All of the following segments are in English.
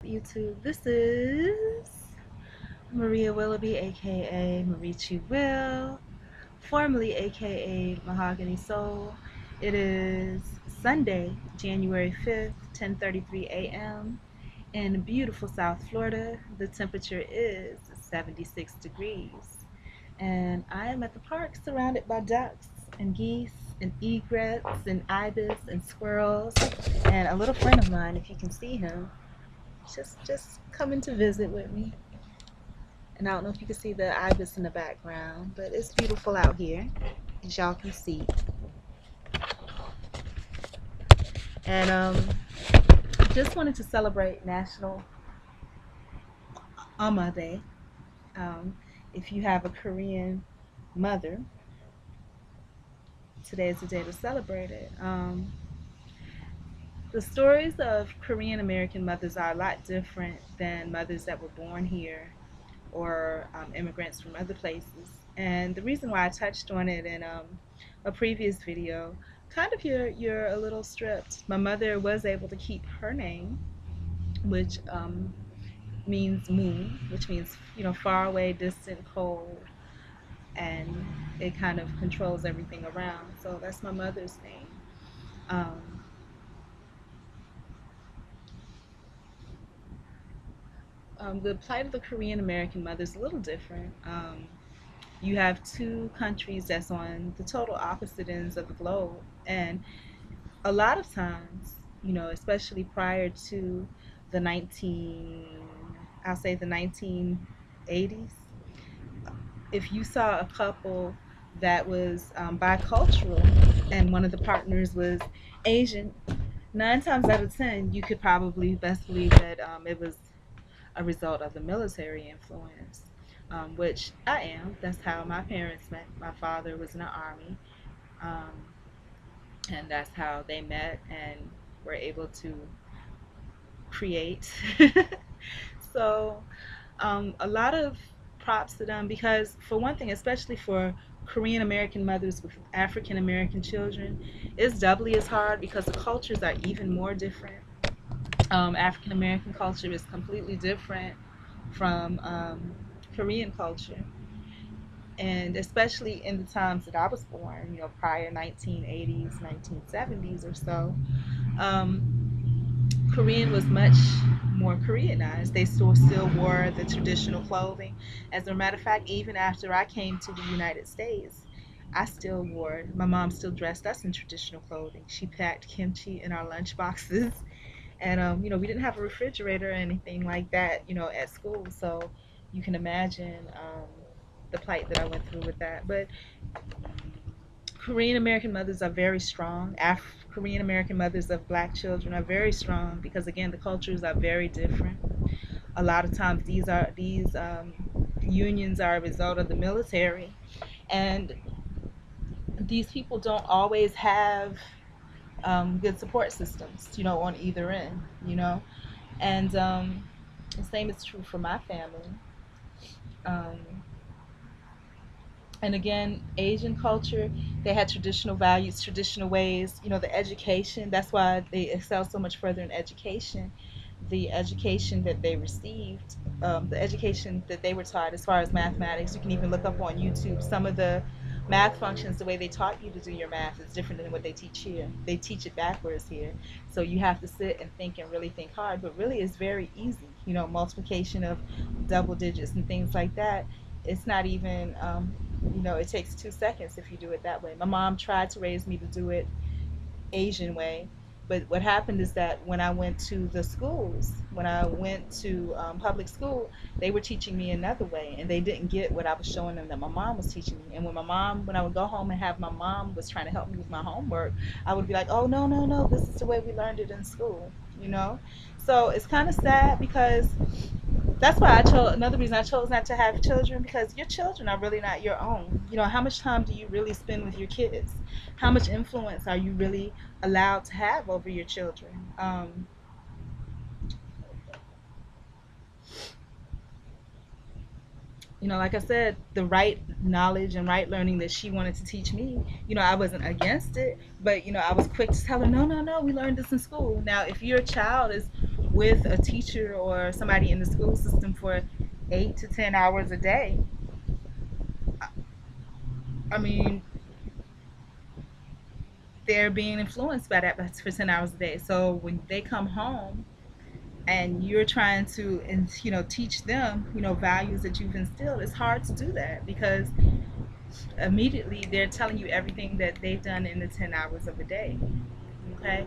YouTube. This is Maria Willoughby, aka Marichi Will, formerly aka Mahogany Soul. It is Sunday, January 5th, 10:33 a.m. in beautiful South Florida. The temperature is 76 degrees. And I am at the park surrounded by ducks and geese and egrets and ibis and squirrels and a little friend of mine, if you can see him, just coming to visit with me. And I don't know if you can see the ibis in the background, but it's beautiful out here, as y'all can see. And just wanted to celebrate National Ommah Day. Um, if you have a Korean mother, today is the day to celebrate it. The stories of Korean American mothers are a lot different than mothers that were born here or immigrants from other places. And the reason why I touched on it in a previous video, kind of you're a little stripped. My mother was able to keep her name, which means moon, which means far away, distant, cold, and it kind of controls everything around. So that's my mother's name. Um, the plight of the Korean American mother is a little different. You have two countries that's on the total opposite ends of the globe, and a lot of times, especially prior to the 19, I'll say the 1980s, if you saw a couple that was bicultural and one of the partners was Asian, 9 times out of 10 you could probably best believe that it was a result of the military influence, which I am. That's how my parents met. My father was in the army, um, and that's how they met and were able to create. So, a lot of props to them because, for one thing, especially for Korean American mothers with African American children, it's doubly as hard because the cultures are even more different. African American culture is completely different from Korean culture, and especially in the times that I was born, prior 1980s, 1970s or so, Korean was much more Koreanized. They still wore the traditional clothing. As a matter of fact, even after I came to the United States, I still wore. My mom still dressed us in traditional clothing. She packed kimchi in our lunch boxes. And we didn't have a refrigerator or anything like that, at school. So you can imagine the plight that I went through with that. But Korean American mothers are very strong. Korean American mothers of black children are very strong because, again, the cultures are very different. A lot of times these unions are a result of the military, and these people don't always have good support systems, on either end, and the same is true for my family. Um, and again, Asian culture, they had traditional values, traditional ways, the education. That's why they excel so much further in education. The education that they received, the education that they were taught as far as mathematics, you can even look up on YouTube some of the math functions. The way they taught you to do your math is different than what they teach here. They teach it backwards here. So you have to sit and think and really think hard, but really it's very easy. Multiplication of double digits and things like that. It's not even, it takes 2 seconds if you do it that way. My mom tried to raise me to do it Asian way. But what happened is that when I went to the schools, when I went to public school, they were teaching me another way, and they didn't get what I was showing them that my mom was teaching me. And when I would go home and have my mom was trying to help me with my homework, I would be like, oh, no, no, no, this is the way we learned it in school. So it's kind of sad because that's why I chose, another reason I chose not to have children, because your children are really not your own. How much time do you really spend with your kids? How much influence are you really allowed to have over your children? Like I said, the right knowledge and right learning that she wanted to teach me, I wasn't against it, but I was quick to tell her, no, no, no, we learned this in school. Now, if your child is with a teacher or somebody in the school system for 8 to 10 hours a day, I mean, they're being influenced by that for 10 hours a day. So when they come home and you're trying to, teach them, values that you've instilled, it's hard to do that because immediately they're telling you everything that they've done in the 10 hours of a day. Okay,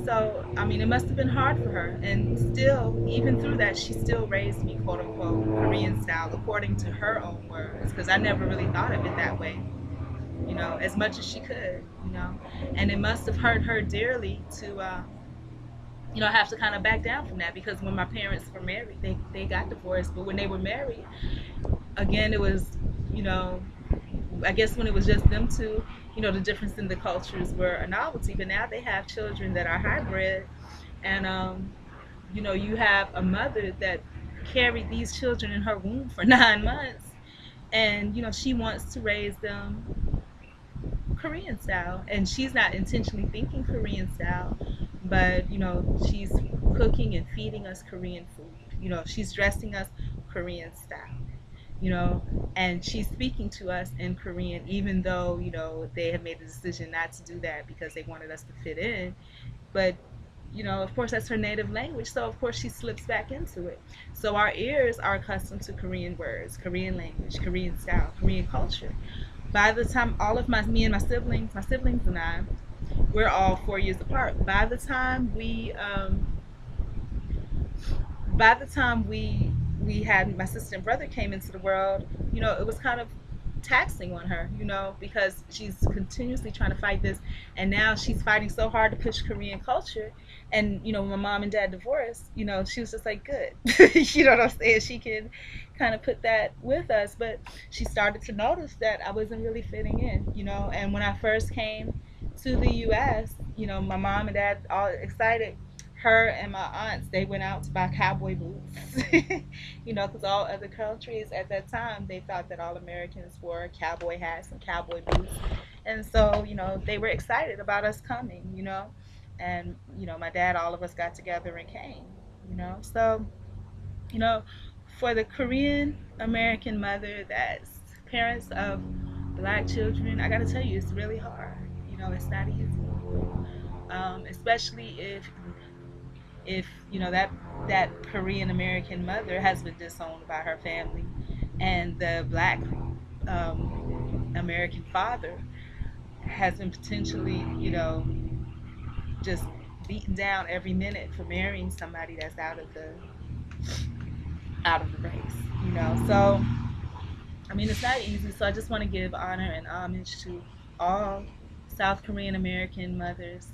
so I mean, it must have been hard for her, and still, even through that, she still raised me, quote unquote, Korean style, according to her own words, because I never really thought of it that way, as much as she could, and it must have hurt her dearly to, have to kind of back down from that, because when my parents were married, they got divorced, but when they were married, again, it was, you know, I guess when it was just them two, the difference in the cultures were a novelty. But now they have children that are hybrid, and you have a mother that carried these children in her womb for 9 months, and she wants to raise them Korean style, and she's not intentionally thinking Korean style, but she's cooking and feeding us Korean food. She's dressing us Korean style, you know, and she's speaking to us in Korean, even though, they have made the decision not to do that because they wanted us to fit in. But, of course, that's her native language. So, of course, she slips back into it. So, our ears are accustomed to Korean words, Korean language, Korean style, Korean culture. By the time me and my siblings and I, we're all 4 years apart. By the time we had my sister and brother came into the world, it was kind of taxing on her, because she's continuously trying to fight this, and now she's fighting so hard to push Korean culture. And when my mom and dad divorced, she was just like, good. You know what I'm saying? She can kind of put that with us, but she started to notice that I wasn't really fitting in, and when I first came to the US, my mom and dad all excited. Her and my aunts, they went out to buy cowboy boots. Because all other countries at that time, they thought that all Americans wore cowboy hats and cowboy boots. And so, they were excited about us coming, and, my dad, all of us got together and came, So, you know, for the Korean American mother that's parents of black children, I gotta tell you, it's really hard. It's not easy. Especially if that Korean American mother has been disowned by her family, and the black American father has been potentially just beaten down every minute for marrying somebody that's out of the race. So I mean, it's not easy. So I just want to give honor and homage to all South Korean American mothers.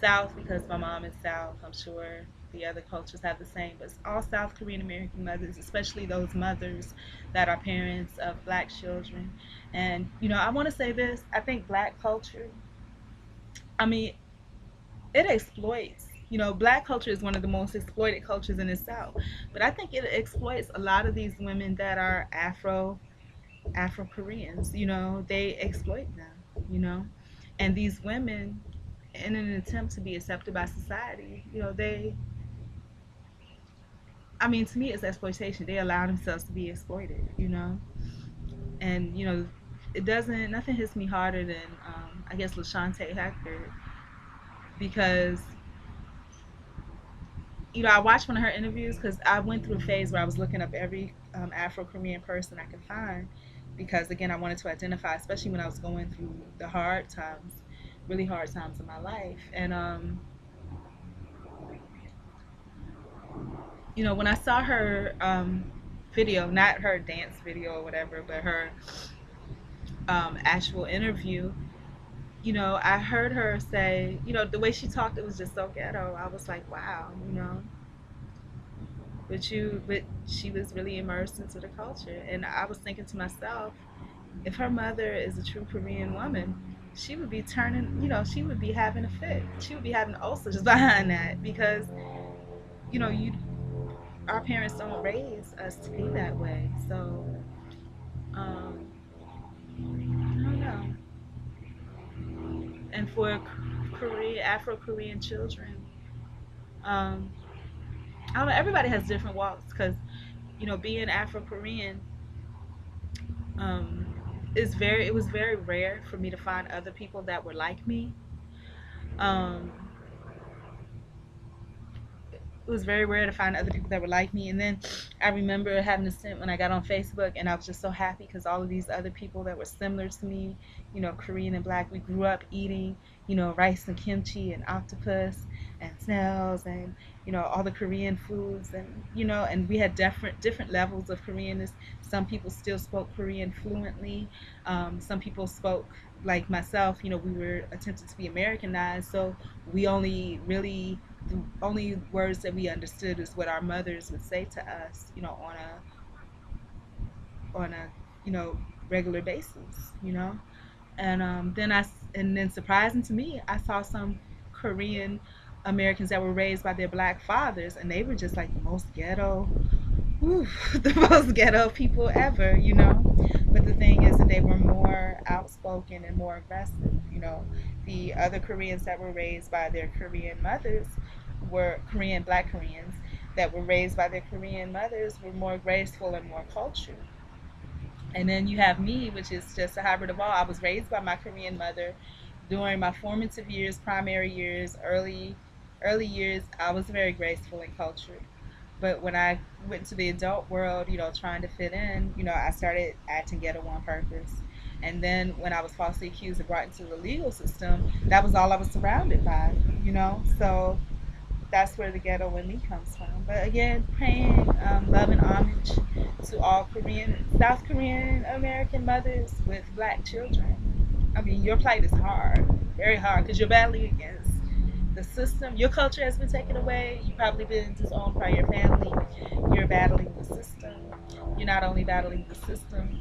South because my mom is South. I'm sure the other cultures have the same, but it's all South Korean American mothers, especially those mothers that are parents of black children. And I want to say this. I think black culture. I mean, it exploits. Black culture is one of the most exploited cultures in the South, but I think it exploits a lot of these women that are Afro Koreans. They exploit them. And these women, in an attempt to be accepted by society, I mean, to me, it's exploitation. They allow themselves to be exploited. And it doesn't. Nothing hits me harder than I guess Lashante Hector, because I watched one of her interviews because I went through a phase where I was looking up every Afro Korean person I could find, because again, I wanted to identify, especially when I was going through the hard times, really hard times in my life. And when I saw her video, not her dance video or whatever, but her actual interview, I heard her say, the way she talked, it was just so ghetto. I was like, wow, but she was really immersed into the culture. And I was thinking to myself, if her mother is a true Korean woman, she would be turning, she would be having a fit. She would be having ulcers behind that, because, you our parents don't raise us to be that way. So, um, I don't know. And for Afro Korean children, um, I don't know. Everybody has different walks because being Afro Korean, um, it was very rare for me to find other people that were like me. Um, it was very rare to find other people that were like me. And then I remember having a stint when I got on Facebook, and I was just so happy because all of these other people that were similar to me, Korean and black, we grew up eating, rice and kimchi and octopus and snails and all the Korean foods, and and we had different levels of Koreanness. Some people still spoke Korean fluently. Some people spoke like myself. We were attempted to be Americanized, so we only really the only words that we understood is what our mothers would say to us, on a regular basis, and and then surprising to me, I saw some Korean Americans that were raised by their black fathers, and they were just like the most ghetto, whew, the most ghetto people ever, But the thing is that they were more outspoken and more aggressive. The other Koreans that were raised by their Korean mothers were Korean black Koreans that were raised by their Korean mothers were more graceful and more cultured. And then you have me, which is just a hybrid of all. I was raised by my Korean mother during my formative years, primary years, early years. I was very graceful and cultured. But when I went to the adult world, trying to fit in, I started acting ghetto on purpose. And then when I was falsely accused and brought into the legal system, that was all I was surrounded by. So that's where the ghetto in me comes from. But again, paying love and homage to all South Korean American mothers with black children. I mean, your plight is hard, very hard, because you're battling against the system. Your culture has been taken away. You've probably been disowned by your family. You're battling the system. You're not only battling the system,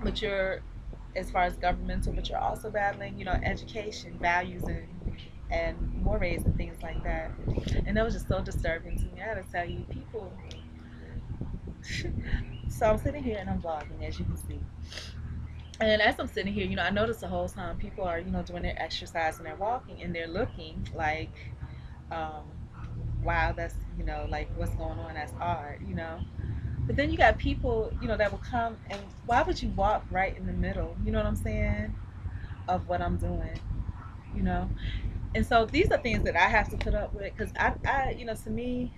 but you're, as far as governmental, but you're also battling, education, values, and mores and things like that. And that was just so disturbing to me. I gotta tell you, people. So I'm sitting here and I'm vlogging, as you can see. And as I'm sitting here, I notice the whole time people are, doing their exercise and they're walking and they're looking like, um, wow, that's, like what's going on, that's odd. But then you got people, that will come and why would you walk right in the middle, you know what I'm saying, of what I'm doing, you know? And so these are things that I have to put up with because to me,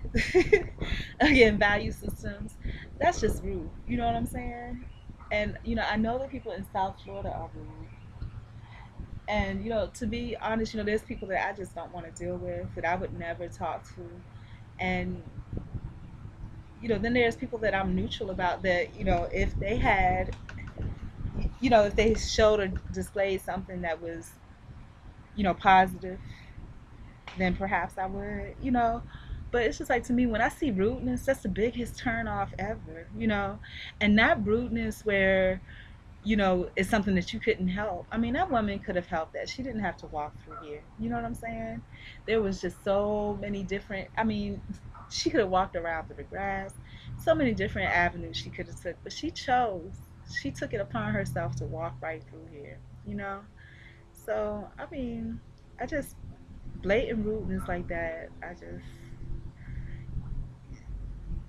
again, value systems, that's just rude. You know what I'm saying? And I know that people in South Florida are rude. And to be honest, there's people that I just don't want to deal with that I would never talk to. And then there's people that I'm neutral about that. If they had, if they showed or displayed something that was, positive, then perhaps I would. But it's just like to me, when I see rudeness, that's the biggest turn off ever. And not rudeness where, it's something that you couldn't help. I mean, that woman could have helped that. She didn't have to walk through here. You know what I'm saying? There was just so many different, I mean, she could have walked around through the grass, so many different avenues she could have took, but she took it upon herself to walk right through here. So, I mean, I just blatant rudeness like that.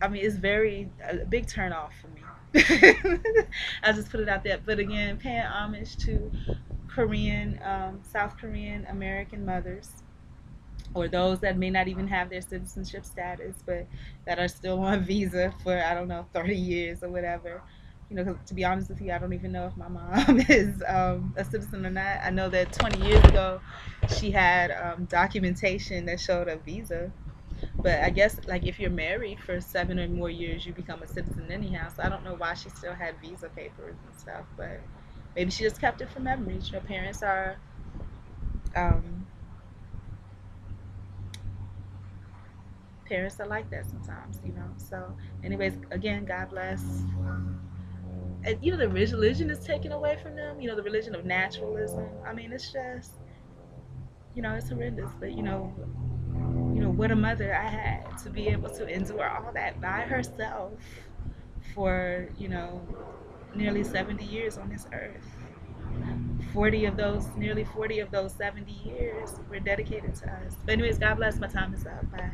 I mean, it's very a big turn off for me. I just put it out there. But again, paying homage to South Korean American mothers, or those that may not even have their citizenship status, but that are still on visa for I don't know 30 years or whatever. 'Cause to be honest with you, I don't even know if my mom is a citizen or not. I know that 20 years ago, she had documentation that showed a visa, but I guess like if you're married for 7 or more years, you become a citizen anyhow. So I don't know why she still had visa papers and stuff, but maybe she just kept it for memories. Um, parents are like that sometimes. So, anyways, again, God bless. And the religion is taken away from them. The religion of naturalism. I mean, it's just it's horrendous. But what a mother I had to be able to endure all that by herself for nearly 70 years on this earth. 40 of those 70 years were dedicated to us. But anyways, God bless. My time is up. Bye.